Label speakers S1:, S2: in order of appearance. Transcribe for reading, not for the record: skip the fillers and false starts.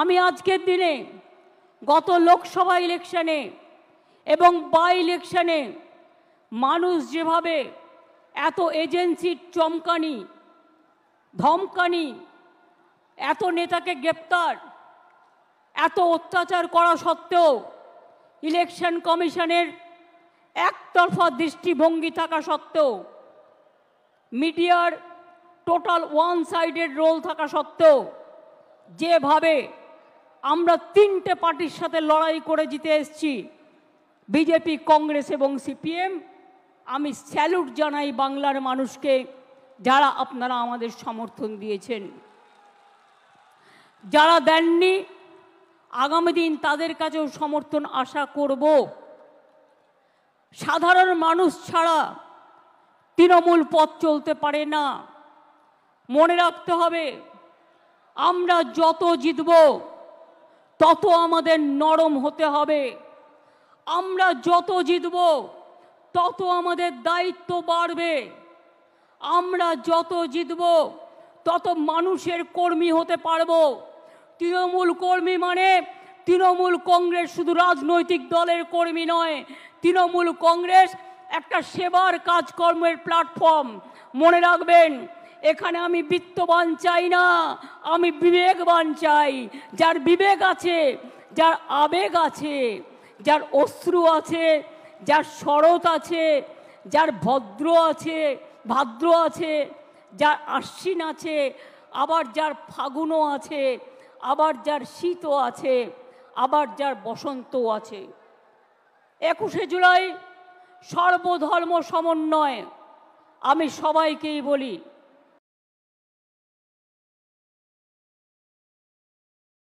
S1: আমি আজকের দিনে গত লোকসভা ইলেকশনে এবং বাই ইলেকশনে মানুষ যেভাবে এত এজেন্সির চমকানি ধমকানি, এত নেতাকে গ্রেপ্তার, এত অত্যাচার করা সত্ত্বেও ইলেকশন কমিশনের একতরফা দৃষ্টিভঙ্গি থাকা সত্ত্বেও, মিডিয়ার টোটাল ওয়ান সাইডেড রোল থাকা সত্ত্বেও যেভাবে আমরা তিনটে পার্টির সাথে লড়াই করে জিতে এসেছি, বিজেপি, কংগ্রেস এবং সিপিএম, আমি স্যালুট জানাই বাংলার মানুষকে, যারা আপনারা আমাদের সমর্থন দিয়েছেন। যারা দেননি, আগামী দিন তাদের কাছেও সমর্থন আশা করব। সাধারণ মানুষ ছাড়া তৃণমূল পথ চলতে পারে না। মনে রাখতে হবে, আমরা যত জিতব তত আমাদের নরম হতে হবে। আমরা যত জিতব তত আমাদের দায়িত্ব বাড়বে। আমরা যত জিতব তত মানুষের কর্মী হতে পারবো। তৃণমূল কর্মী মানে তৃণমূল কংগ্রেস শুধু রাজনৈতিক দলের কর্মী নয়, তৃণমূল কংগ্রেস একটা সেবার কাজকর্মের প্ল্যাটফর্ম। মনে রাখবেন, এখানে আমি বিত্তবান চাই না, আমি বিবেকবান চাই। যার বিবেক আছে, যার আবেগ আছে, যার অশ্রু আছে, যার শরৎ আছে, যার ভাদ্র আছে, যার আশ্বিন আছে, আবার যার ফাগুনও আছে, আবার যার শীতও আছে, আবার যার বসন্তও আছে। 21শে জুলাই সর্বধর্ম সমন্বয়। আমি সবাইকেই বলি,